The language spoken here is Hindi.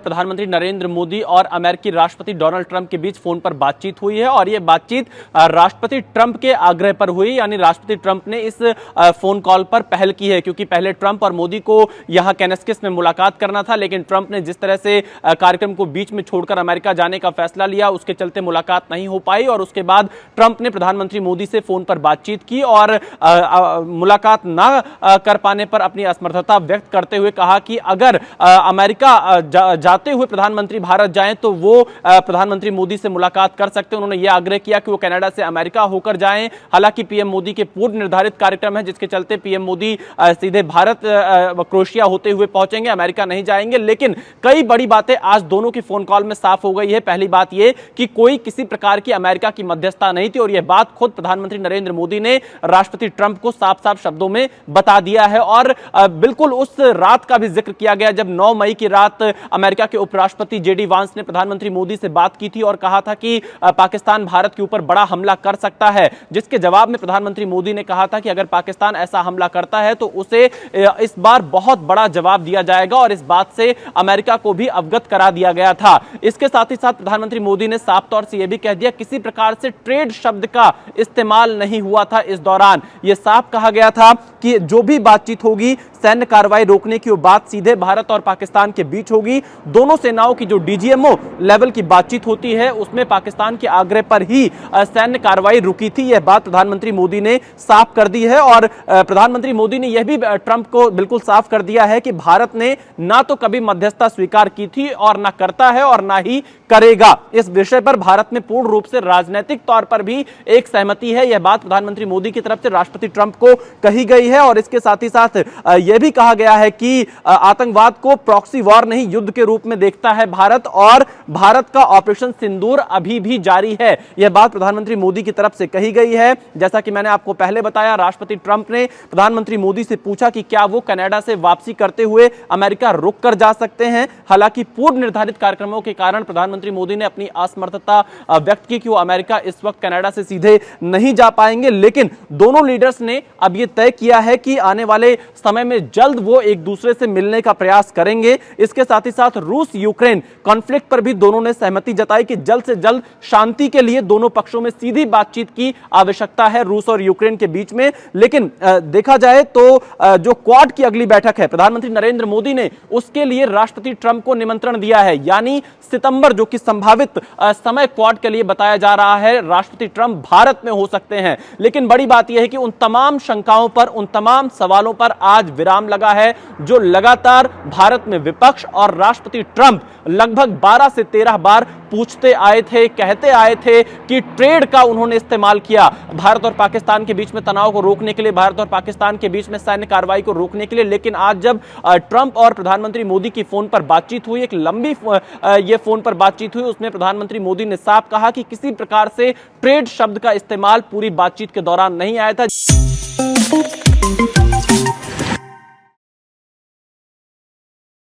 प्रधानमंत्री नरेंद्र मोदी और अमेरिकी राष्ट्रपति डोनाल्ड ट्रंप के बीच फोन पर बातचीत हुई है और यह बातचीत राष्ट्रपति ट्रंप के आग्रह पर हुई, यानी राष्ट्रपति ट्रंप ने इस फोन कॉल पर पहल की है, क्योंकि पहले ट्रंप और मोदी को यहां केनेस्किस में मुलाकात करना था, लेकिन ट्रंप ने जिस तरह से कार्यक्रम को बीच में छोड़कर अमेरिका जाने का फैसला लिया, उसके चलते मुलाकात नहीं हो पाई और उसके बाद ट्रंप ने प्रधानमंत्री मोदी से फोन पर बातचीत की और मुलाकात ना कर पाने पर अपनी असमर्थता व्यक्त करते हुए कहा कि अगर अमेरिका जाते हुए प्रधानमंत्री भारत जाएं तो वो प्रधानमंत्री मोदी से मुलाकात कर सकते हैं। उन्होंने यह आग्रह किया कि वो कनाडा से अमेरिका होकर जाएं। हालांकि पीएम मोदी के पूर्व निर्धारित कार्यक्रम है, जिसके चलते पीएम मोदी सीधे भारत क्रोएशिया होते हुए पहुंचेंगे, अमेरिका नहीं जाएंगे। लेकिन कई बड़ी बातें आज दोनों की फोन कॉल में साफ हो गई है। पहली बात यह कि कोई किसी प्रकार की अमेरिका की मध्यस्थता नहीं थी और यह बात खुद प्रधानमंत्री नरेंद्र मोदी ने राष्ट्रपति ट्रंप को साफ साफ शब्दों में बता दिया है और बिल्कुल उस रात का भी जिक्र किया गया जब 9 मई की रात अमेरिका के उपराष्ट्रपति जेडी वांस ने प्रधानमंत्री मोदी से बात की थी और कहा था कि पाकिस्तान भारत के ऊपर बड़ा हमला कर सकता है, जिसके जवाब में प्रधानमंत्री मोदी ने कहा था कि अगर पाकिस्तान ऐसा हमला करता है तो उसे इस बार बहुत बड़ा जवाब दिया जाएगा और इस बात से अमेरिका को भी अवगत करा दिया गया था। इसके साथ ही साथ प्रधानमंत्री मोदी ने साफ तौर से यह भी कह दिया किसी प्रकार से ट्रेड शब्द का इस्तेमाल नहीं हुआ था। इस दौरान यह साफ कहा गया था कि जो भी बातचीत होगी, सैन्य कार्रवाई रोकने की वो बात सीधे भारत और पाकिस्तान के बीच होगी। दोनों सेनाओं की जो डीजीएमओ लेवल की बातचीत होती है उसमें पाकिस्तान के आग्रह पर ही सैन्य कार्रवाई रुकी थी। यह बात प्रधानमंत्री मोदी ने साफ कर दी है और प्रधानमंत्री मोदी ने यह भी ट्रंप को बिल्कुल साफ कर दिया है कि भारत ने ना तो कभी मध्यस्थता स्वीकार की थी और ना करता है और ना ही करेगा। इस विषय पर भारत में पूर्ण रूप से राजनीतिक तौर पर भी एक सहमति है। यह बात प्रधानमंत्री मोदी की तरफ से राष्ट्रपति ट्रंप को कही गई है और इसके साथ ही साथ यह भी कहा गया है कि आतंकवाद को प्रॉक्सी वॉर नहीं युद्ध के रूप में देखता है भारत और भारत का ऑपरेशन सिंदूर अभी भी जारी है। यह बात प्रधानमंत्री मोदी की तरफ से कही गई है। जैसा कि मैंने आपको पहले बताया, राष्ट्रपति ट्रंप ने प्रधानमंत्री मोदी से पूछा कि क्या वो कनाडा से वापसी करते हुए अमेरिका रुक कर जा सकते हैं। हालांकि पूर्व निर्धारित कार्यक्रमों के कारण प्रधानमंत्री मोदी ने अपनी असमर्थता व्यक्त की कि वो अमेरिका इस वक्त कनाडा से सीधे नहीं जा पाएंगे, लेकिन दोनों लीडर्स ने अब यह तय किया है कि आने वाले समय में जल्द वो एक दूसरे से मिलने का प्रयास करेंगे। इसके साथ ही साथ रूस यूक्रेन कॉन्फ्लिक्ट पर भी दोनों ने सहमति जताई कि जल्द से जल्द शांति के लिए दोनों पक्षों में सीधी बातचीत की आवश्यकता है रूस और यूक्रेन के बीच में। लेकिन देखा जाए तो जो क्वाड की अगली बैठक है, प्रधानमंत्री नरेंद्र मोदी ने उसके लिए राष्ट्रपति ट्रंप को निमंत्रण दिया है, यानी सितंबर जो कि संभावित समय क्वाड के लिए बताया जा रहा है, राष्ट्रपति ट्रंप भारत में हो सकते हैं। लेकिन बड़ी बात यह है कि उन तमाम शंकाओं पर, उन तमाम सवालों पर आज विराम लगा है जो लगातार भारत में विपक्ष और राष्ट्रपति ट्रंप लगभग 12 से 13 बार पूछते आए थे, कहते आए थे कि ट्रेड का उन्होंने इस्तेमाल किया भारत और पाकिस्तान के बीच में तनाव को रोकने के लिए, भारत और पाकिस्तान के बीच में सैन्य कार्रवाई को रोकने के लिए। लेकिन आज जब ट्रंप और प्रधानमंत्री मोदी की फोन पर बातचीत हुई, एक लंबी ये फोन पर बातचीत हुई, उसमें प्रधानमंत्री मोदी ने साफ कहा कि किसी प्रकार से ट्रेड शब्द का इस्तेमाल पूरी बातचीत के दौरान नहीं आया था।